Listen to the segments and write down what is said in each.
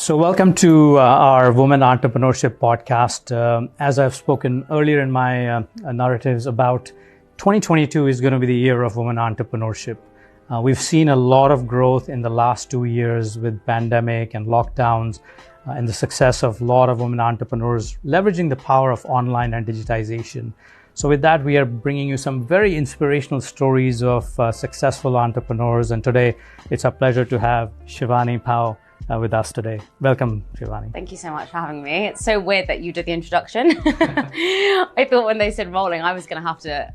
So welcome to our Women Entrepreneurship podcast. As I've spoken earlier in my narratives about 2022 is going to be the year of women entrepreneurship. We've seen a lot of growth in the last 2 years with pandemic and lockdowns and the success of a lot of women entrepreneurs leveraging the power of online and digitization. So with that, we are bringing you some very inspirational stories of successful entrepreneurs. And today, it's our pleasure to have Shivani Pao with us today. Welcome, Shivani. Thank you so much for having me. It's so weird that you did the introduction. I thought when they said rolling, I was gonna have to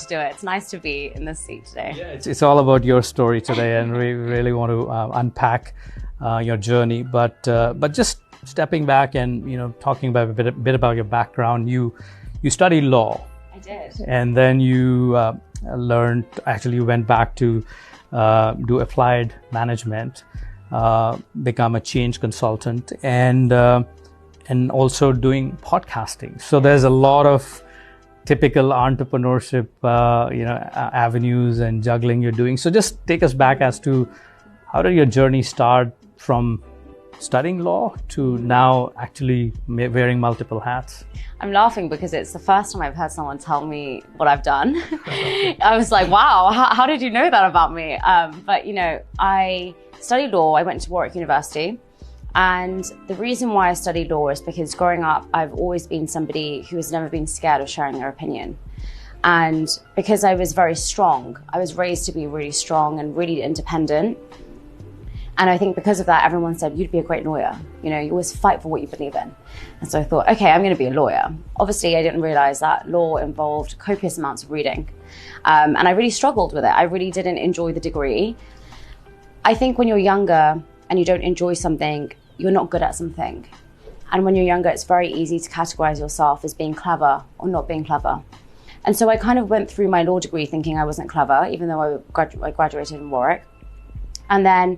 do it. It's nice to be in this seat today. Yeah, it's all about your story today, and we really want to unpack your journey. But just stepping back and talking about a bit about your background. You studied law. I did. And then you learned. Actually, you went back to do applied management. Become a change consultant and also doing podcasting. So there's a lot of typical entrepreneurship, avenues and juggling you're doing. So just take us back as to how did your journey start from studying law to now actually wearing multiple hats? I'm laughing because it's the first time I've heard someone tell me what I've done. I was like, wow, how did you know that about me? But I studied law. I went to Warwick University. And the reason why I studied law is because growing up, I've always been somebody who has never been scared of sharing their opinion. And because I was very strong, I was raised to be really strong and really independent. And I think because of that, everyone said, you'd be a great lawyer. You always fight for what you believe in. And so I thought, okay, I'm going to be a lawyer. Obviously, I didn't realize that law involved copious amounts of reading. And I really struggled with it. I really didn't enjoy the degree. I think when you're younger and you don't enjoy something, you're not good at something. And when you're younger, it's very easy to categorize yourself as being clever or not being clever. And so I kind of went through my law degree thinking I wasn't clever, even though I graduated in Warwick. And then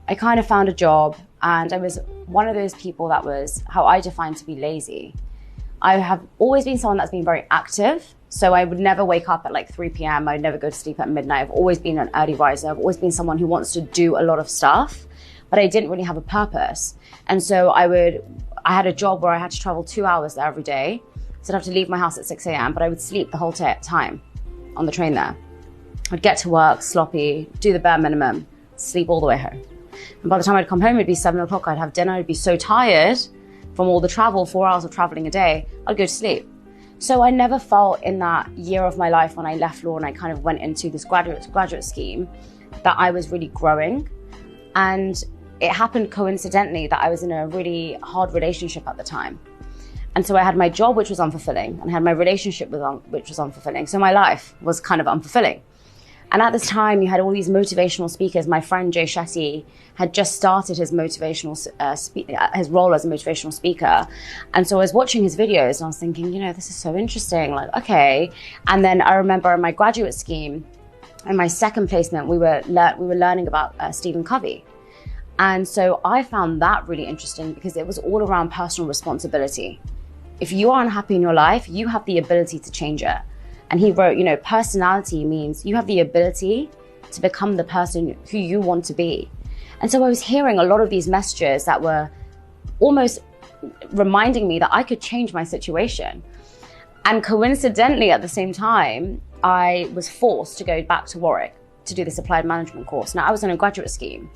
I kind of found a job, and I was one of those people that was how I define to be lazy. I have always been someone that's been very active. So I would never wake up at like 3 p.m. I'd never go to sleep at midnight. I've always been an early riser. I've always been someone who wants to do a lot of stuff, but I didn't really have a purpose. And so I had a job where I had to travel 2 hours there every day. So I'd have to leave my house at 6 a.m., but I would sleep the whole time on the train there. I'd get to work sloppy, do the bare minimum, sleep all the way home. And by the time I'd come home, it'd be 7 o'clock. I'd have dinner. I'd be so tired from all the travel, 4 hours of traveling a day, I'd go to sleep. So I never felt in that year of my life when I left law and I kind of went into this graduate scheme that I was really growing. And it happened coincidentally that I was in a really hard relationship at the time. And so I had my job, which was unfulfilling, and I had my relationship which was unfulfilling. So my life was kind of unfulfilling. And at this time, you had all these motivational speakers. My friend Jay Shetty had just started his his role as a motivational speaker. And so I was watching his videos and I was thinking, this is so interesting. Like, okay. And then I remember in my graduate scheme, in my second placement, we were learning about Stephen Covey. And so I found that really interesting because it was all around personal responsibility. If you are unhappy in your life, you have the ability to change it. And he wrote, personality means you have the ability to become the person who you want to be. And so I was hearing a lot of these messages that were almost reminding me that I could change my situation. And coincidentally, at the same time, I was forced to go back to Warwick to do this applied management course. Now, I was in a graduate scheme,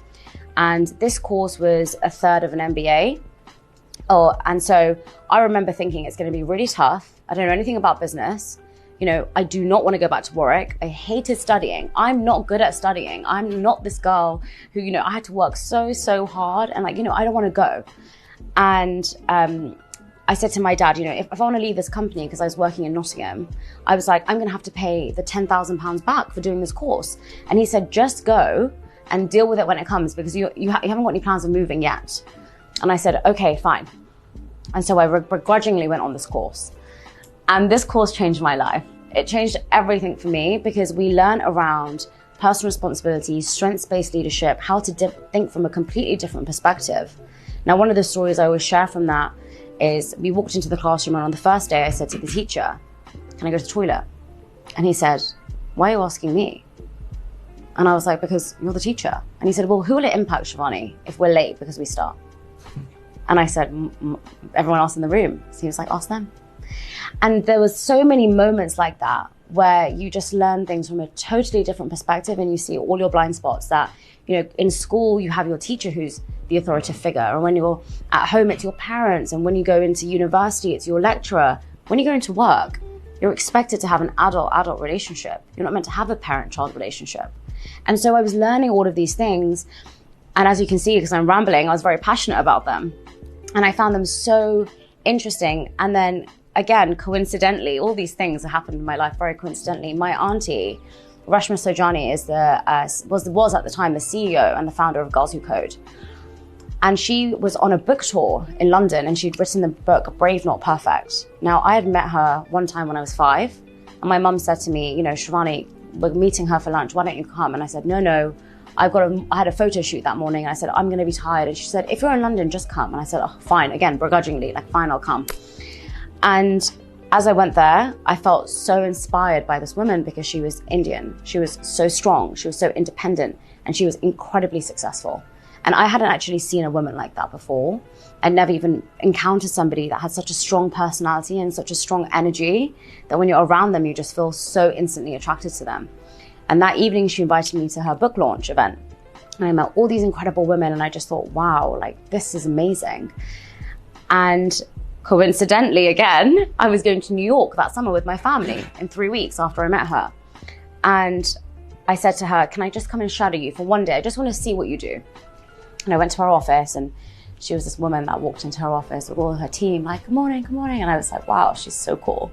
and this course was a third of an MBA. And so I remember thinking it's going to be really tough. I don't know anything about business. I do not want to go back to Warwick. I hated studying. I'm not good at studying. I'm not this girl who, I had to work so hard and I don't want to go. And I said to my dad, if I want to leave this company, because I was working in Nottingham, I was like, I'm going to have to pay the £10,000 back for doing this course. And he said, just go and deal with it when it comes, because you haven't got any plans of moving yet. And I said, okay, fine. And so I begrudgingly went on this course. And this course changed my life. It changed everything for me because we learn around personal responsibility, strengths-based leadership, how to think from a completely different perspective. Now, one of the stories I always share from that is we walked into the classroom, and on the first day I said to the teacher, can I go to the toilet? And he said, why are you asking me? And I was like, because you're the teacher. And he said, well, who will it impact, Shivani, if we're late because we start? And I said, everyone else in the room. So he was like, ask them. And there was so many moments like that where you just learn things from a totally different perspective, and you see all your blind spots that, you know, in school you have your teacher who's the authoritative figure, and when you're at home it's your parents, and when you go into university it's your lecturer. When you go into work, you're expected to have an adult relationship. You're not meant to have a parent-child relationship. And so I was learning all of these things, and as you can see, because I'm rambling, I was very passionate about them, and I found them so interesting. And then again, coincidentally, all these things that happened in my life very coincidentally. My auntie, Rashma Sojani, was at the time the CEO and the founder of Girls Who Code. And she was on a book tour in London, and she'd written the book Brave Not Perfect. Now, I had met her one time when I was 5, and my mum said to me, you know, Shivani, we're meeting her for lunch, why don't you come? And I said, no, I had a photo shoot that morning, and I said, I'm gonna be tired. And she said, if you're in London, just come. And I said, oh, fine, again, begrudgingly, like, fine, I'll come. And as I went there, I felt so inspired by this woman because she was Indian. She was so strong, she was so independent, and she was incredibly successful. And I hadn't actually seen a woman like that before. I'd never even encountered somebody that had such a strong personality and such a strong energy that when you're around them, you just feel so instantly attracted to them. And that evening, she invited me to her book launch event. And I met all these incredible women, and I just thought, wow, like, this is amazing. And coincidentally, again, I was going to New York that summer with my family in 3 weeks after I met her. And I said to her, can I just come and shadow you for one day? I just want to see what you do. And I went to her office, and she was this woman that walked into her office with all her team, like, good morning, good morning. And I was like, wow, she's so cool.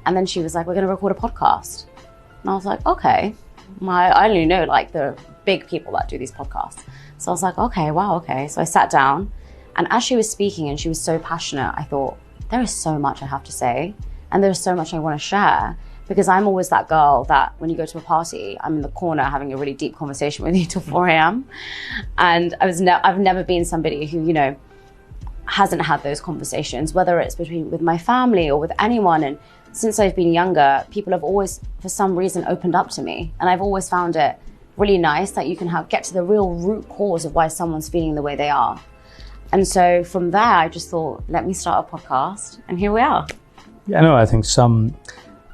And then she was like, we're going to record a podcast. And I was like, okay. I only know like the big people that do these podcasts. So I was like, okay, wow, okay. So I sat down, and as she was speaking and she was so passionate, I thought, there is so much I have to say, and there's so much I want to share, because I'm always that girl that when you go to a party, I'm in the corner having a really deep conversation with you till 4 a.m. And I've never been somebody who, you know, hasn't had those conversations, whether it's with my family or with anyone. And since I've been younger, people have always, for some reason, opened up to me. And I've always found it really nice that you can get to the real root cause of why someone's feeling the way they are. And so from there, I just thought, let me start a podcast, and here we are. Yeah, no, I think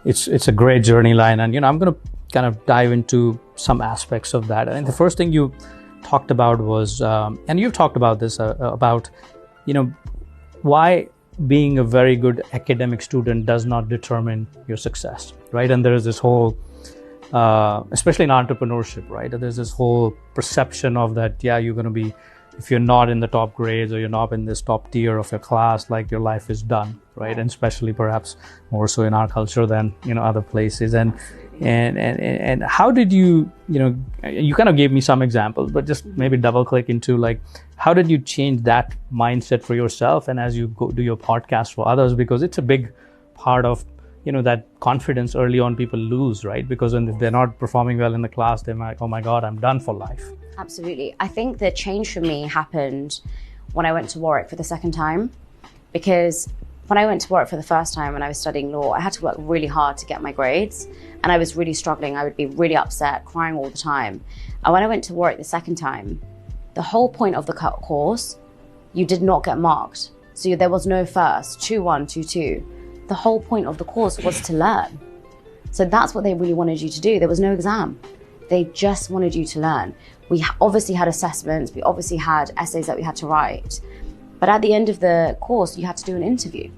it's a great journey line, and, you know, I'm going to kind of dive into some aspects of that. I think the first thing you talked about was, and you've talked about this, about, you know, why being a very good academic student does not determine your success, right? And there is this whole, especially in entrepreneurship, right? There's this whole perception of that, yeah, you're going to be, if you're not in the top grades or you're not in this top tier of your class, like your life is done, right? And especially perhaps more so in our culture than, you know, other places. And how did you know, you kind of gave me some examples, but just maybe double click into like, how did you change that mindset for yourself and as you go do your podcast for others? Because it's a big part of, you know, that confidence early on people lose, right? Because if they're not performing well in the class, they're like, oh my God, I'm done for life. Absolutely. I think the change for me happened when I went to Warwick for the second time, because when I went to Warwick for the first time when I was studying law, I had to work really hard to get my grades, and I was really struggling. I would be really upset, crying all the time. And when I went to Warwick the second time, the whole point of the course, you did not get marked. So there was no first, 2-1, 2-2. The whole point of the course was to learn. So that's what they really wanted you to do. There was no exam. They just wanted you to learn. We obviously had assessments. We obviously had essays that we had to write. But at the end of the course, you had to do an interview.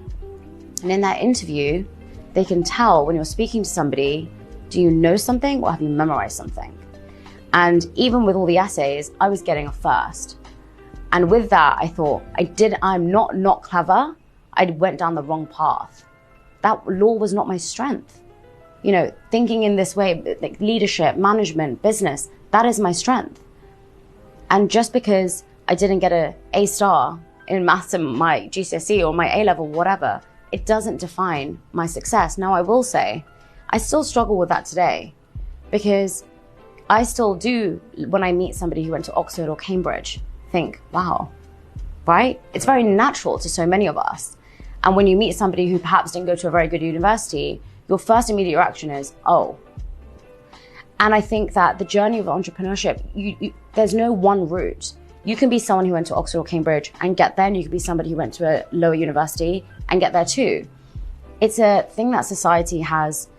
And in that interview, they can tell when you're speaking to somebody, do you know something or have you memorized something? And even with all the essays, I was getting a first. And with that, I thought, I'm not clever. I went down the wrong path. That law was not my strength. You know, thinking in this way, like leadership, management, business, that is my strength. And just because I didn't get an A star in maths in my GCSE or my A level, whatever, it doesn't define my success. Now, I will say, I still struggle with that today, because I still do, when I meet somebody who went to Oxford or Cambridge, think, wow, right? It's very natural to so many of us. And when you meet somebody who perhaps didn't go to a very good university, your first immediate reaction is, oh. And I think that the journey of entrepreneurship, there's no one route. You can be someone who went to Oxford or Cambridge and get there, and you can be somebody who went to a lower university and get there too. It's a thing that society has,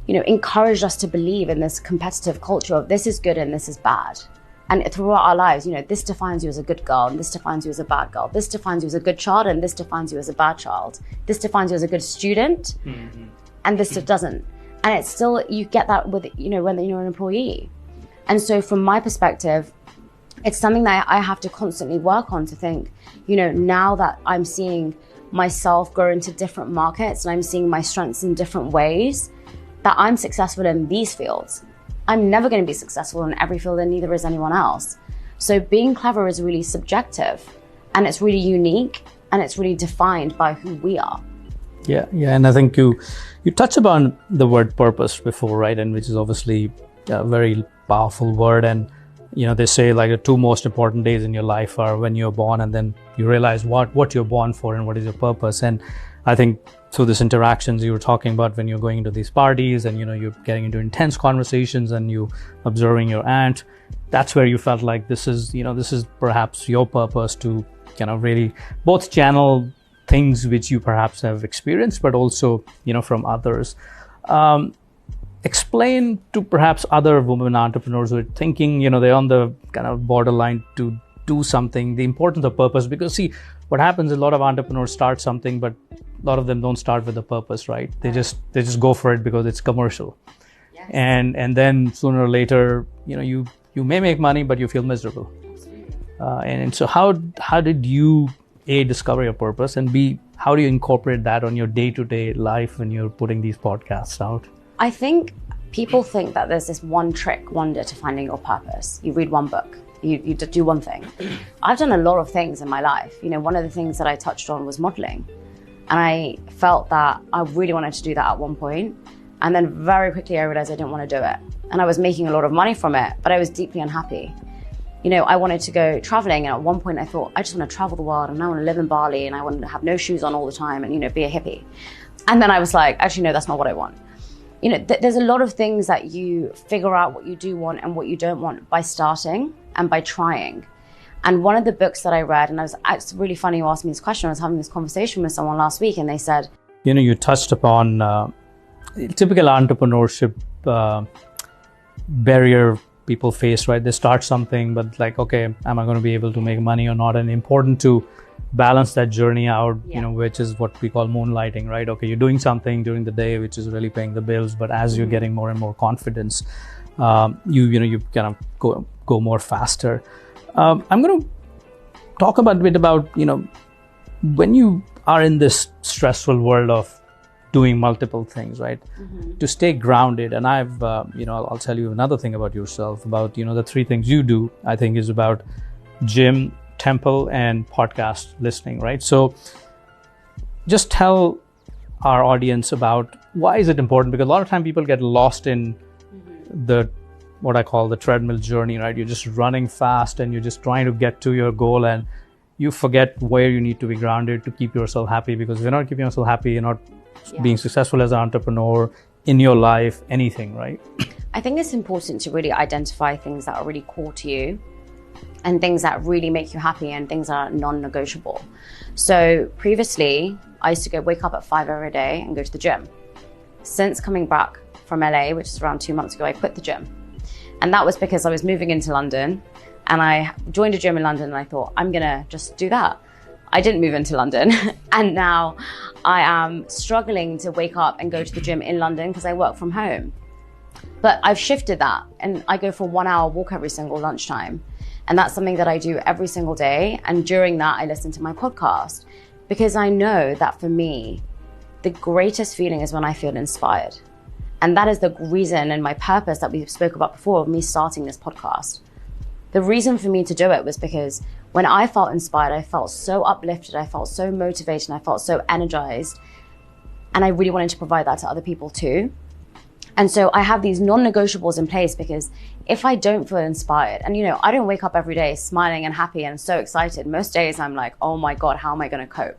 encouraged us to believe in this competitive culture of this is good and this is bad. And throughout our lives, this defines you as a good girl and this defines you as a bad girl. This defines you as a good child and this defines you as a bad child. This defines you as a good student and this doesn't. And it's still, you get that with, when you're an employee. And so from my perspective, it's something that I have to constantly work on to think, now that I'm seeing myself go into different markets and I'm seeing my strengths in different ways, that I'm successful in these fields. I'm never going to be successful in every field, and neither is anyone else. So being clever is really subjective, and it's really unique, and it's really defined by who we are. Yeah, and I think you touched upon the word purpose before, right? And which is obviously a very powerful word. And they say like the two most important days in your life are when you're born, and then you realize what you're born for and what is your purpose. And I think through these interactions you were talking about when you're going into these parties and you're getting into intense conversations and you observing your aunt, that's where you felt like this is perhaps your purpose to really both channel things which you perhaps have experienced, but also from others. Explain to perhaps other women entrepreneurs who are thinking they're on the kind of borderline to do something, the importance of purpose. Because see, what happens is a lot of entrepreneurs start something, but a lot of them don't start with a purpose, right? They just go for it because it's commercial. Yes. And then sooner or later, you may make money, but you feel miserable. Absolutely. And so how did you A, discover your purpose, and B, how do you incorporate that on your day-to-day life when you're putting these podcasts out? I think people think that there's this one trick wonder to finding your purpose. You read one book. You do one thing. I've done a lot of things in my life. One of the things that I touched on was modeling. And I felt that I really wanted to do that at one point. And then very quickly I realized I didn't want to do it. And I was making a lot of money from it, but I was deeply unhappy. I wanted to go traveling. And at one point I thought, I just want to travel the world and I want to live in Bali and I want to have no shoes on all the time and, be a hippie. And then I was like, actually, no, that's not what I want. There's a lot of things that you figure out what you do want and what you don't want by starting and by trying. And one of the books that I read, and it's really funny you asked me this question, I was having this conversation with someone last week and they said, you touched upon typical entrepreneurship barrier people face, right? They start something, but like, okay, am I going to be able to make money or not? And important to balance that journey out, which is what we call moonlighting, right? Okay, you're doing something during the day, which is really paying the bills, but as you're getting more and more confidence, you kind of go more faster. I'm going to talk a bit about, when you are in this stressful world of doing multiple things, right? To stay grounded. And I'll tell you another thing about yourself, about, the three things you do, I think is about gym, temple, and podcast listening, right? So just tell our audience about why is it important? Because a lot of time people get lost in what I call the treadmill journey, right? You're just running fast and you're just trying to get to your goal and you forget where you need to be grounded to keep yourself happy, because if you're not keeping yourself happy, you're not being successful as an entrepreneur in your life, anything, right? I think it's important to really identify things that are really core to you and things that really make you happy and things that are non-negotiable. So previously, I used to wake up at 5 every day and go to the gym. Since coming back from LA, which is around 2 months ago, I quit the gym. And that was because I was moving into London and I joined a gym in London and I thought, I'm gonna just do that. I didn't move into London and now I am struggling to wake up and go to the gym in London because I work from home. But I've shifted that and I go for a 1 hour walk every single lunchtime. And that's something that I do every single day. And during that, I listen to my podcast because I know that for me, the greatest feeling is when I feel inspired. And that is the reason and my purpose that we spoke about before of me starting this podcast. The reason for me to do it was because when I felt inspired, I felt so uplifted, I felt so motivated, I felt so energized. And I really wanted to provide that to other people too. And so I have these non-negotiables in place because if I don't feel inspired, and I don't wake up every day smiling and happy and so excited. Most days I'm like, oh my God, how am I going to cope?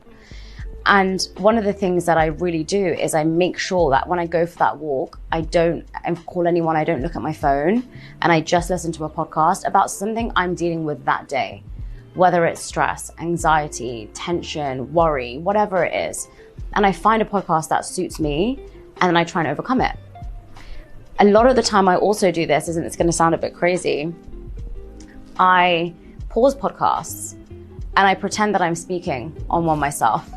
And one of the things that I really do is I make sure that when I go for that walk, I don't call anyone, I don't look at my phone, and I just listen to a podcast about something I'm dealing with that day, whether it's stress, anxiety, tension, worry, whatever it is. And I find a podcast that suits me, and then I try and overcome it. A lot of the time I also do this, and it's going to sound a bit crazy, I pause podcasts and I pretend that I'm speaking on one myself.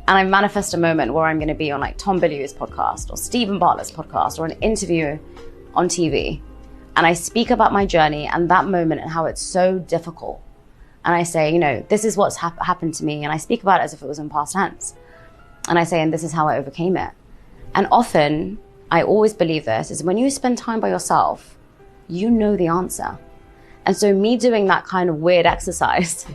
And I manifest a moment where I'm going to be on like Tom Bilyeu's podcast or Stephen Bartlett's podcast or an interview on TV. And I speak about my journey and that moment and how it's so difficult. And I say, you know, this is what's happened to me. And I speak about it as if it was in past tense. And I say, and this is how I overcame it. And often, I always believe this, is when you spend time by yourself, you know the answer. And so me doing that kind of weird exercise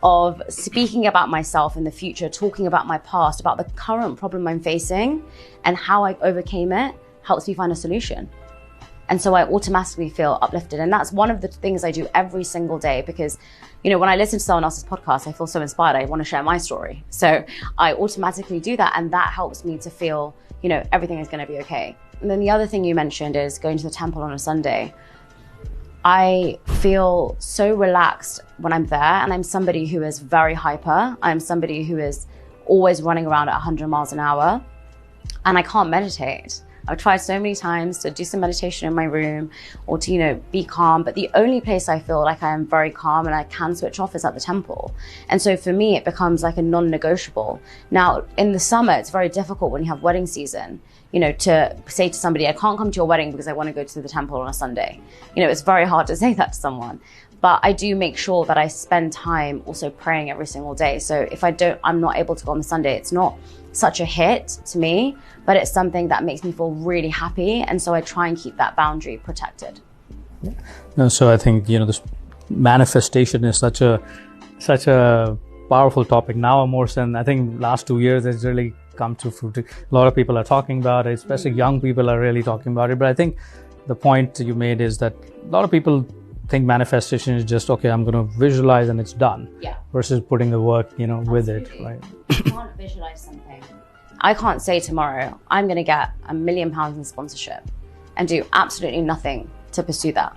of speaking about myself in the future, talking about my past, about the current problem I'm facing and how I overcame it, helps me find a solution. And so I automatically feel uplifted. And that's one of the things I do every single day because, you know, when I listen to someone else's podcast, I feel so inspired. I want to share my story. So I automatically do that. And that helps me to feel, you know, everything is going to be okay. And then the other thing you mentioned is going to the temple on a Sunday. I feel so relaxed when I'm there, and I'm somebody who is very hyper. I'm somebody who is always running around at 100 miles an hour, and I can't meditate. I've tried so many times to do some meditation in my room or to, you know, be calm, but the only place I feel like I am very calm and I can switch off is at the temple. And so for me, it becomes like a non-negotiable. Now, in the summer, it's very difficult when you have wedding season, you know, to say to somebody, I can't come to your wedding because I want to go to the temple on a Sunday. You know, it's very hard to say that to someone. But I do make sure that I spend time also praying every single day. So if I'm not able to go on the Sunday, it's not such a hit to me, but it's something that makes me feel really happy. And so I try and keep that boundary protected. Yeah. No, so I think, you know, this manifestation is such a powerful topic now more than I think last 2 years it's really come to fruit. A lot of people are talking about it, especially young people are really talking about it. But I think the point you made is that a lot of people think manifestation is just, okay, I'm going to visualize and it's done. Yeah. Versus putting the work, you know, with it, right? You can't visualize something. I can't say tomorrow, I'm going to get £1 million in sponsorship and do absolutely nothing to pursue that.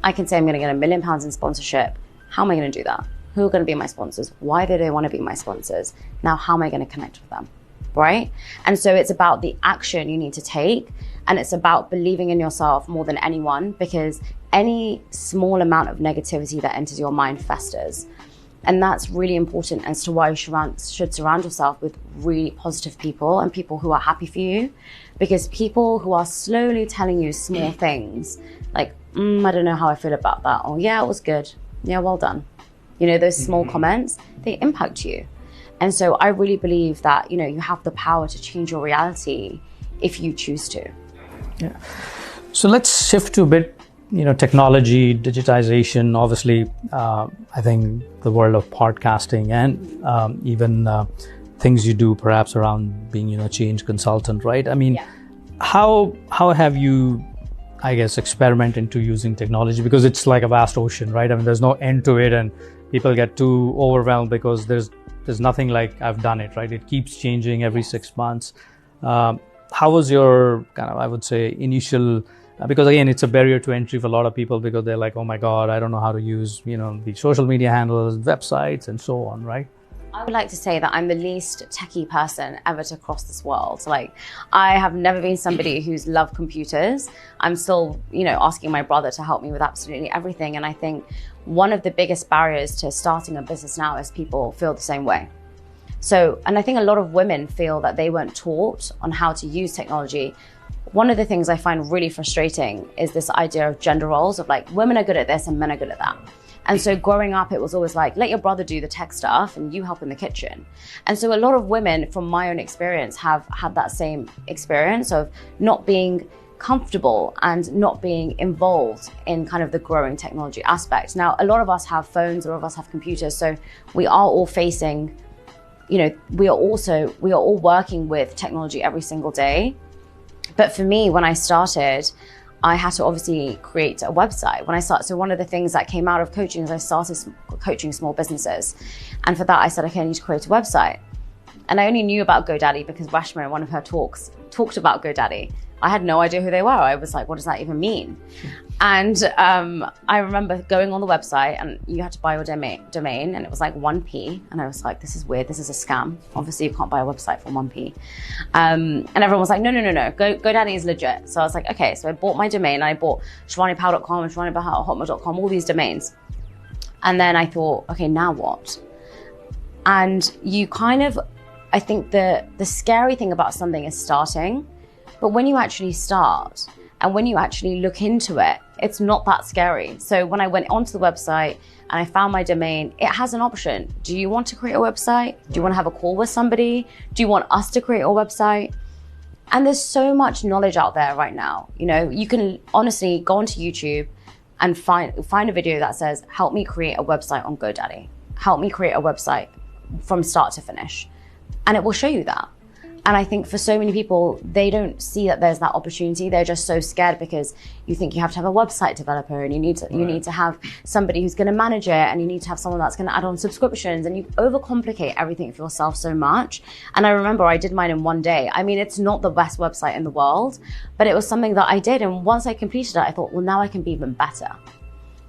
I can say I'm going to get £1 million in sponsorship. How am I going to do that? Who are going to be my sponsors? Why do they want to be my sponsors? Now, how am I going to connect with them? Right? And so it's about the action you need to take, and it's about believing in yourself more than anyone, because any small amount of negativity that enters your mind festers. And that's really important as to why you should surround yourself with really positive people and people who are happy for you, because people who are slowly telling you small things like, I don't know how I feel about that, or yeah, it was good, yeah, well done. You know, those small comments, they impact you. And so I really believe that, you know, you have the power to change your reality if you choose to. Yeah. So let's shift to a bit, you know, technology, digitization, obviously, I think the world of podcasting and even things you do perhaps around being, you know, change consultant, right? I mean, how have you, I guess, experiment into using technology? Because it's like a vast ocean, right? I mean, there's no end to it and people get too overwhelmed because there's nothing like I've done it, right? It keeps changing every 6 months. How was your kind of, I would say, initial, because again, it's a barrier to entry for a lot of people because they're like, oh my God, I don't know how to use, you know, the social media handles, websites and so on, right? I would like to say that I'm the least techie person ever to cross this world. Like, I have never been somebody who's loved computers. I'm still, you know, asking my brother to help me with absolutely everything. And I think one of the biggest barriers to starting a business now is people feel the same way. So, and I think a lot of women feel that they weren't taught on how to use technology. One of the things I find really frustrating is this idea of gender roles of like, women are good at this and men are good at that. And so growing up, it was always like, let your brother do the tech stuff and you help in the kitchen. And so a lot of women, from my own experience, have had that same experience of not being comfortable and not being involved in kind of the growing technology aspect. Now, a lot of us have phones, a lot of us have computers, so we are all facing, you know, we are all working with technology every single day. But for me, when I started, I had to obviously create a website. So one of the things that came out of coaching is I started coaching small businesses. And for that, I said, okay, I need to create a website. And I only knew about GoDaddy because Rashma, in one of her talks, talked about GoDaddy. I had no idea who they were. I was like, what does that even mean? And I remember going on the website and you had to buy your domain and it was like 1p. And I was like, this is weird. This is a scam. Obviously, you can't buy a website for 1p. And everyone was like, no. GoDaddy is legit. So I was like, okay. So I bought my domain. And I bought shivanipow.com and shivanipow.hotmail.com, all these domains. And then I thought, okay, now what? And you kind of, I think the scary thing about something is starting. But when you actually start and when you actually look into it, it's not that scary. So when I went onto the website and I found my domain, it has an option. Do you want to create a website? Do you want to have a call with somebody? Do you want us to create a website? And there's so much knowledge out there right now. You know, you can honestly go onto YouTube and find a video that says, help me create a website on GoDaddy. Help me create a website from start to finish. And it will show you that. And I think for so many people, they don't see that there's that opportunity. They're just so scared because you think you have to have a website developer and you need to have somebody who's going to manage it and you need to have someone that's going to add on subscriptions and you overcomplicate everything for yourself so much. And I remember I did mine in one day. I mean, it's not the best website in the world, but it was something that I did. And once I completed it, I thought, well, now I can be even better.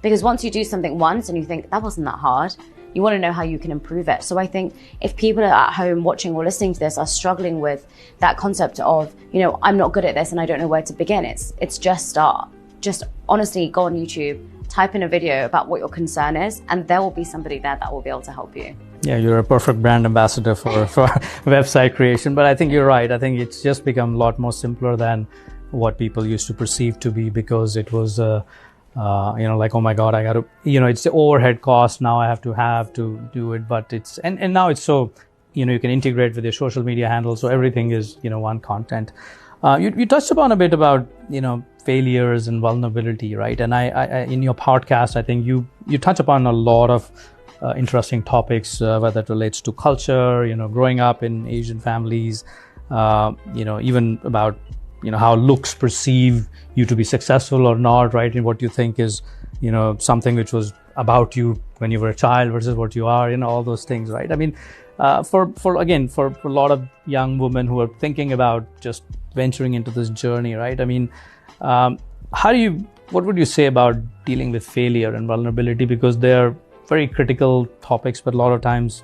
Because once you do something once and you think that wasn't that hard, you want to know how you can improve it. So I think if people are at home watching or listening to this are struggling with that concept of, you know, I'm not good at this and I don't know where to begin, it's just start. Just honestly go on YouTube, type in a video about what your concern is, and there will be somebody there that will be able to help you. Yeah, you're a perfect brand ambassador for website creation. But I think you're right. I think it's just become a lot more simpler than what people used to perceive to be, because it was like, oh my God, I got to, it's the overhead cost now I have to do it. But it's, and now it's so, you can integrate with your social media handle. So everything is, one content. You touched upon a bit about, failures and vulnerability, right? And I in your podcast, I think you touch upon a lot of interesting topics, whether it relates to culture, growing up in Asian families, even about how looks perceive you to be successful or not, right? And what you think is, something which was about you when you were a child versus what you are, all those things, right? I mean, for a lot of young women who are thinking about just venturing into this journey, right? I mean, what would you say about dealing with failure and vulnerability? Because they're very critical topics, but a lot of times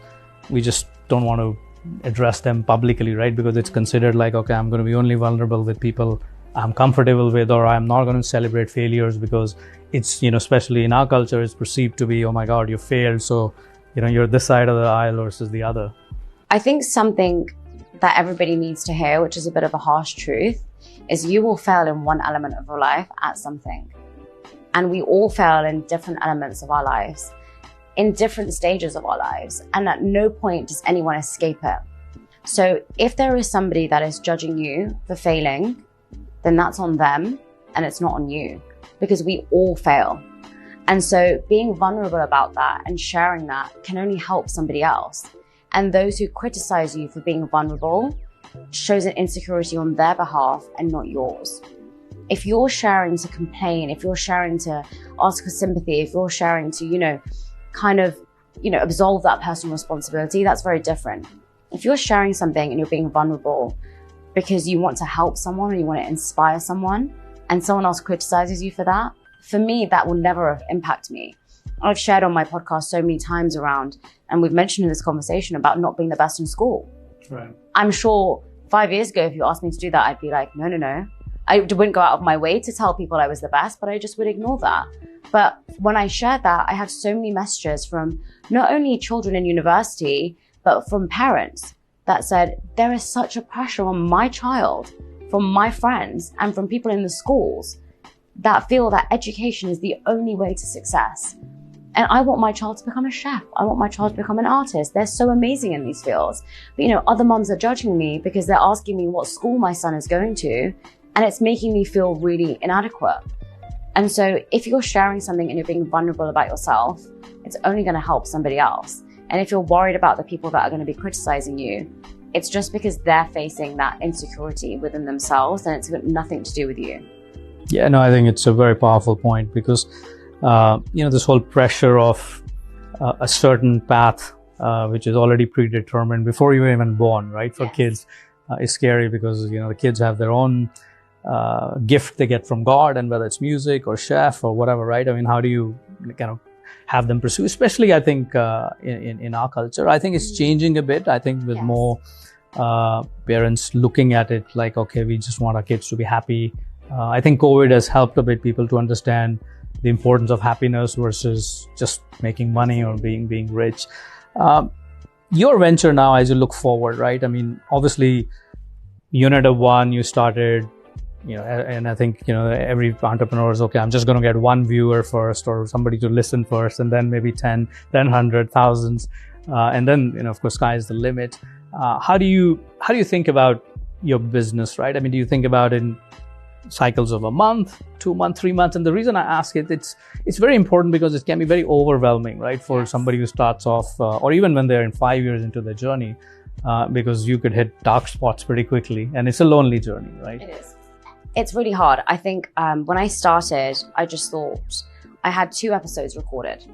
we just don't want to address them publicly, right? Because it's considered like, okay, I'm going to be only vulnerable with people I'm comfortable with, or I'm not going to celebrate failures because it's, especially in our culture, it's perceived to be, oh my God, you failed. So, you're this side of the aisle versus the other. I think something that everybody needs to hear, which is a bit of a harsh truth, is you will fail in one element of your life at something. And we all fail in different elements of our lives, in different stages of our lives. And at no point does anyone escape it. So if there is somebody that is judging you for failing, then that's on them and it's not on you, because we all fail. And so being vulnerable about that and sharing that can only help somebody else. And those who criticize you for being vulnerable shows an insecurity on their behalf and not yours. If you're sharing to complain, if you're sharing to ask for sympathy, if you're sharing to, absolve that personal responsibility, that's very different. If you're sharing something and you're being vulnerable because you want to help someone or you want to inspire someone and someone else criticizes you for that, for me, that will never impact me. I've shared on my podcast so many times around, and we've mentioned in this conversation about not being the best in school. Right. I'm sure 5 years ago, if you asked me to do that, I'd be like, no. I wouldn't go out of my way to tell people I was the best, but I just would ignore that. But when I shared that, I had so many messages from not only children in university, but from parents that said, there is such a pressure on my child, from my friends, and from people in the schools that feel that education is the only way to success. And I want my child to become a chef. I want my child to become an artist. They're so amazing in these fields. But other mums are judging me because they're asking me what school my son is going to, and it's making me feel really inadequate. And so if you're sharing something and you're being vulnerable about yourself, it's only going to help somebody else. And if you're worried about the people that are going to be criticizing you, it's just because they're facing that insecurity within themselves, and it's got nothing to do with you. Yeah, no, I think it's a very powerful point because, this whole pressure of a certain path which is already predetermined before you're even born, right? For Yes. kids, is scary because, the kids have their own gift they get from God, and whether it's music or chef or whatever, right? I mean, how do you kind of have them pursue, especially I think in our culture? I think it's changing a bit. I think with Yes. more parents looking at it like, okay, we just want our kids to be happy. I think COVID has helped a bit people to understand the importance of happiness versus just making money or being rich. Your venture now, as you look forward, right? I mean, obviously, unit of one, you started, and I think, every entrepreneur is, okay, I'm just going to get one viewer first or somebody to listen first, and then maybe 10, then 100, thousands. And then, of course, sky is the limit. How do you think about your business, right? I mean, do you think about it in cycles of a month, 2 months, 3 months? And the reason I ask it, it's very important because it can be very overwhelming, right? For somebody who starts off, or even when they're in 5 years into their journey, because you could hit dark spots pretty quickly, and it's a lonely journey, right? It is. It's really hard. I think when I started, I just thought I had 2 episodes recorded.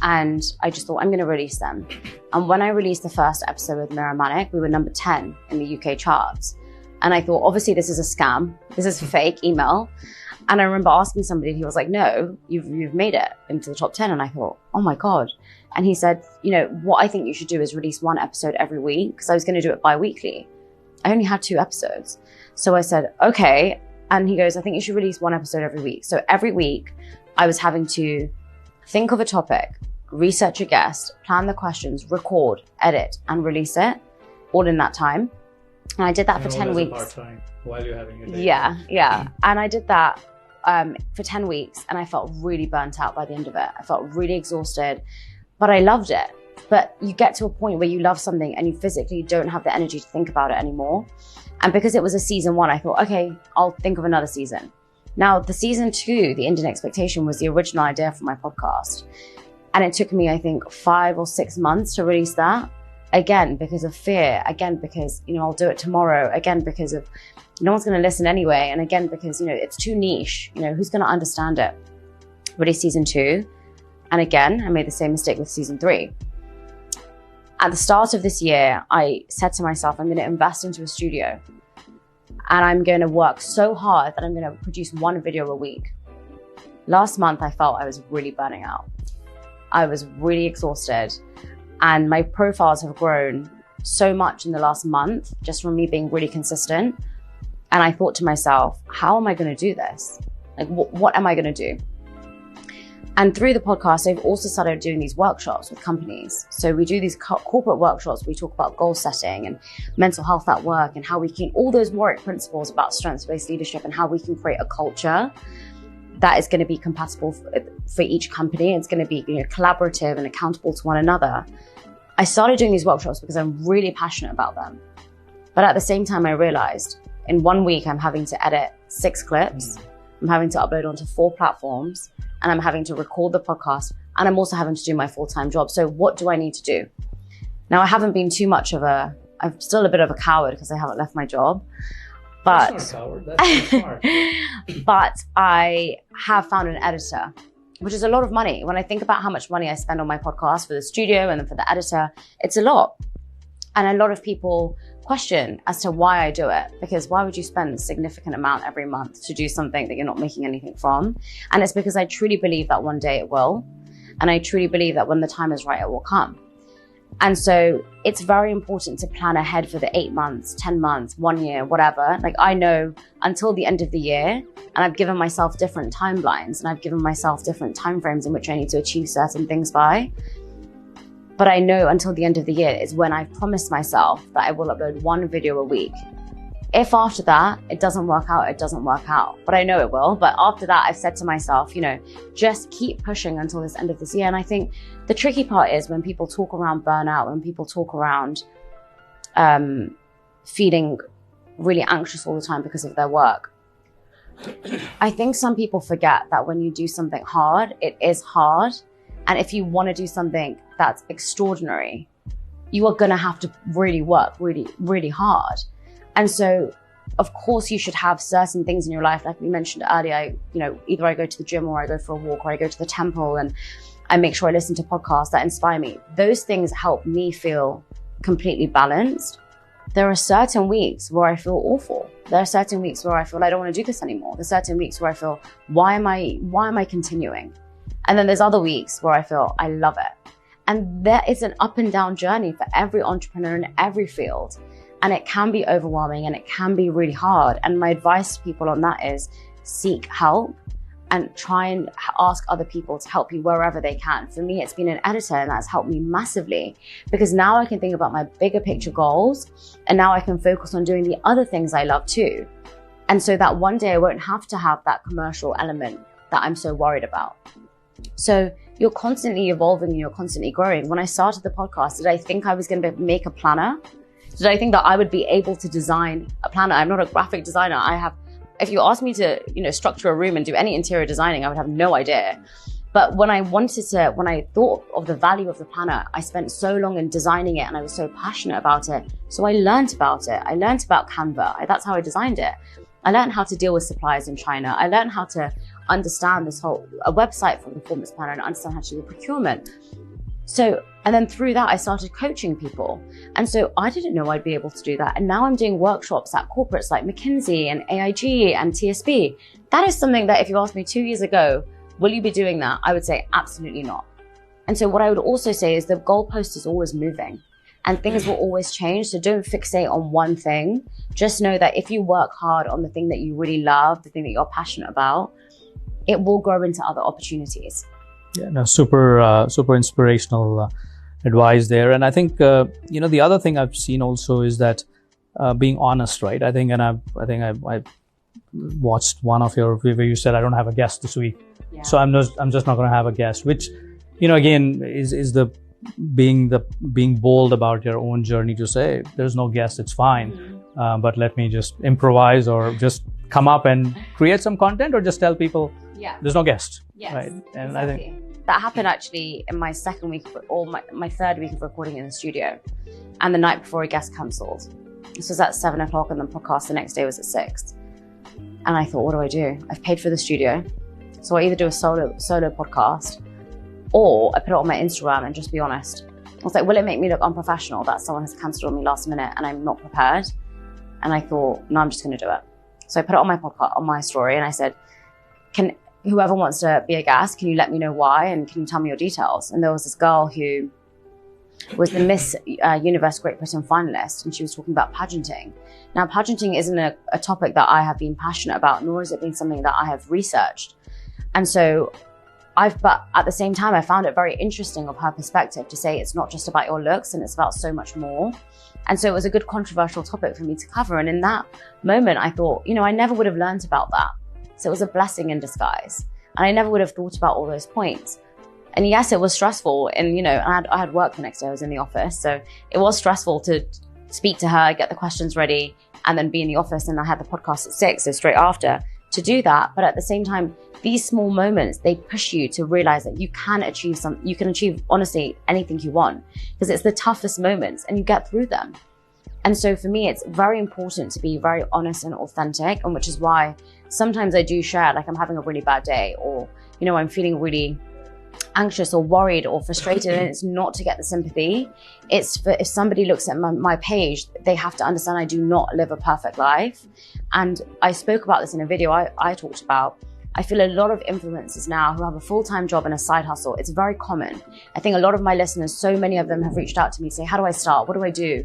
And I just thought, I'm going to release them. And when I released the first episode with Mira Manik, we were number 10 in the UK charts. And I thought, obviously, this is a scam. This is fake email. And I remember asking somebody, and he was like, no, you've made it into the top 10. And I thought, oh my God. And he said, what I think you should do is release 1 episode every week, because I was going to do it bi-weekly. I only had 2 episodes. So I said, okay. And he goes, I think you should release 1 episode every week. So every week I was having to think of a topic, research a guest, plan the questions, record, edit, and release it all in that time. And I did that for 10 weeks. Part-time while you're having your day. Yeah. And I did that for 10 weeks, and I felt really burnt out by the end of it. I felt really exhausted, but I loved it. But you get to a point where you love something and you physically don't have the energy to think about it anymore. And because it was a season 1, I thought, okay, I'll think of another season. Now, the season 2, The Indian Expectation, was the original idea for my podcast. And it took me, I think, 5 or 6 months to release that. Again, because of fear. Again, because, I'll do it tomorrow. Again, because of no one's going to listen anyway. And again, because, it's too niche. Who's going to understand it? Released season 2. And again, I made the same mistake with season 3. At the start of this year, I said to myself, I'm going to invest into a studio. And I'm going to work so hard that I'm going to produce 1 video a week. Last month, I felt I was really burning out. I was really exhausted. And my profiles have grown so much in the last month, just from me being really consistent. And I thought to myself, how am I going to do this? Like, what am I going to do? And through the podcast, I've also started doing these workshops with companies. So we do these corporate workshops. We talk about goal setting and mental health at work, and how we can, all those Warwick principles about strengths-based leadership, and how we can create a culture that is going to be compatible for each company. It's going to be collaborative and accountable to one another. I started doing these workshops because I'm really passionate about them. But at the same time, I realized in 1 week, I'm having to edit 6 clips. I'm having to upload onto 4 platforms, and I'm having to record the podcast, and I'm also having to do my full-time job. So what do I need to do? Now, I haven't been too much of I'm still a bit of a coward because I haven't left my job. But, That's not a coward. That's smart. But I have found an editor, which is a lot of money. When I think about how much money I spend on my podcast for the studio and then for the editor, it's a lot. And a lot of people question as to why I do it, because why would you spend a significant amount every month to do something that you're not making anything from? And it's because I truly believe that one day it will. And I truly believe that when the time is right, it will come. And so it's very important to plan ahead for the 8 months, 10 months, 1 year, whatever. Like, I know until the end of the year, and I've given myself different timelines, and I've given myself different timeframes in which I need to achieve certain things by. But I know until the end of the year is when I've promised myself that I will upload 1 video a week. If after that, it doesn't work out, it doesn't work out. But I know it will. But after that, I've said to myself, just keep pushing until this end of this year. And I think the tricky part is when people talk around burnout, when people talk around feeling really anxious all the time because of their work. I think some people forget that when you do something hard, it is hard. And if you want to do something that's extraordinary, you are going to have to really work really, really hard. And so, of course, you should have certain things in your life. Like we mentioned earlier, either I go to the gym or I go for a walk or I go to the temple and I make sure I listen to podcasts that inspire me. Those things help me feel completely balanced. There are certain weeks where I feel awful. There are certain weeks where I feel I don't want to do this anymore. There's certain weeks where I feel, why am I continuing? And then there's other weeks where I feel I love it. And there is an up and down journey for every entrepreneur in every field. And it can be overwhelming and it can be really hard. And my advice to people on that is seek help and try and ask other people to help you wherever they can. For me, it's been an editor, and that's helped me massively, because now I can think about my bigger picture goals, and now I can focus on doing the other things I love too. And so that one day I won't have to have that commercial element that I'm so worried about. So you're constantly evolving and you're constantly growing. When I started the podcast, did I think I was going to make a planner? Did I think that I would be able to design a planner? I'm not a graphic designer. If you asked me to, structure a room and do any interior designing, I would have no idea. But when I thought of the value of the planner, I spent so long in designing it and I was so passionate about it. So I learned about it. I learned about Canva. That's how I designed it. I learned how to deal with suppliers in China. I learned how to understand a website for a performance planner and understand how to do procurement. And then through that, I started coaching people. And so I didn't know I'd be able to do that. And now I'm doing workshops at corporates like McKinsey and AIG and TSB. That is something that if you asked me 2 years ago, will you be doing that? I would say absolutely not. And so what I would also say is the goalpost is always moving and things will always change. So don't fixate on one thing. Just know that if you work hard on the thing that you really love, the thing that you're passionate about, it will grow into other opportunities. Yeah, no, super inspirational advice there. And I think the other thing I've seen also is that being honest, right? I think I watched one of your where you said I don't have a guest this week, so I'm just not going to have a guest. Which, again, is the being bold about your own journey to say there's no guest, it's fine, but let me just improvise or just come up and create some content or just tell people there's no guest. Yes, right? And exactly. I think that happened actually in my second week or my third week of recording in the studio, and the night before a guest cancelled. This was at 7 o'clock and the podcast the next day was at 6. And I thought, what do I do? I've paid for the studio. So I either do a solo podcast or I put it on my Instagram and just be honest. I was like, will it make me look unprofessional that someone has cancelled on me last minute and I'm not prepared? And I thought, no, I'm just going to do it. So I put it on my podcast, on my story, and I said, whoever wants to be a guest, can you let me know why and can you tell me your details? And there was this girl who was the Miss Universe Great Britain finalist, and she was talking about pageanting. Now, pageanting isn't a topic that I have been passionate about, nor has it been something that I have researched. And so but at the same time, I found it very interesting of her perspective to say it's not just about your looks and it's about so much more. And so it was a good controversial topic for me to cover. And in that moment, I thought, I never would have learned about that. So it was a blessing in disguise. And I never would have thought about all those points. And yes, it was stressful. And, I had work the next day. I was in the office. So it was stressful to speak to her, get the questions ready, and then be in the office. And I had the podcast at 6, so straight after, to do that. But at the same time, these small moments, they push you to realize that you can achieve honestly anything you want, because it's the toughest moments and you get through them. And so for me, it's very important to be very honest and authentic, and which is why sometimes I do share, like I'm having a really bad day, or, I'm feeling really anxious or worried or frustrated, and it's not to get the sympathy. It's for if somebody looks at my page, they have to understand I do not live a perfect life. And I spoke about this in a video I talked about. I feel a lot of influencers now who have a full-time job and a side hustle, it's very common. I think a lot of my listeners, so many of them have reached out to me, say, how do I start? What do I do?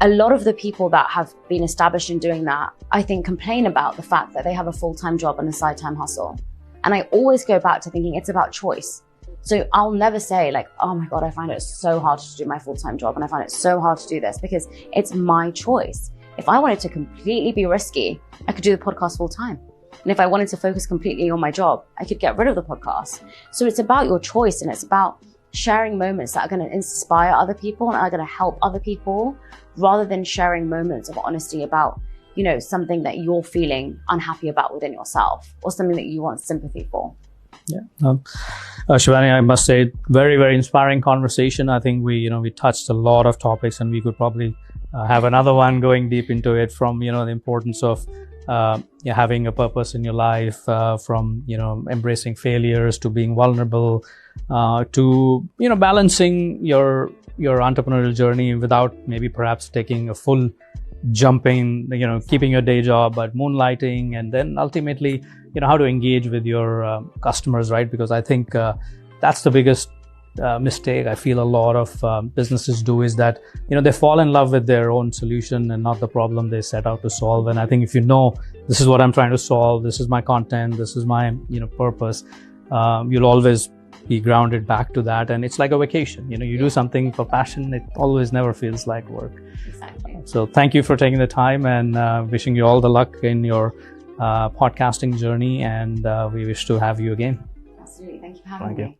A lot of the people that have been established in doing that, I think, complain about the fact that they have a full-time job and a side-time hustle. And I always go back to thinking it's about choice. So I'll never say like, oh my God, I find it so hard to do my full-time job and I find it so hard to do this, because it's my choice. If I wanted to completely be risky, I could do the podcast full-time. And if I wanted to focus completely on my job, I could get rid of the podcast. So it's about your choice, and it's about sharing moments that are going to inspire other people and are going to help other people, rather than sharing moments of honesty about, something that you're feeling unhappy about within yourself or something that you want sympathy for. Yeah. Shivani, I must say, very, very inspiring conversation. I think we touched a lot of topics, and we could probably have another one going deep into it, from, the importance of having a purpose in your life, from embracing failures to being vulnerable, to balancing your entrepreneurial journey without maybe perhaps taking a full jumping, keeping your day job but moonlighting, and then ultimately how to engage with your customers, right? Because I think that's the biggest mistake I feel a lot of businesses do, is that they fall in love with their own solution and not the problem they set out to solve. And I think if this is what I'm trying to solve, this is my content, this is my purpose, you'll always be grounded back to that, and it's like a vacation. You do something for passion, it always never feels like work. Exactly. So thank you for taking the time, and wishing you all the luck in your podcasting journey, and we wish to have you again. Absolutely. Thank you for having me.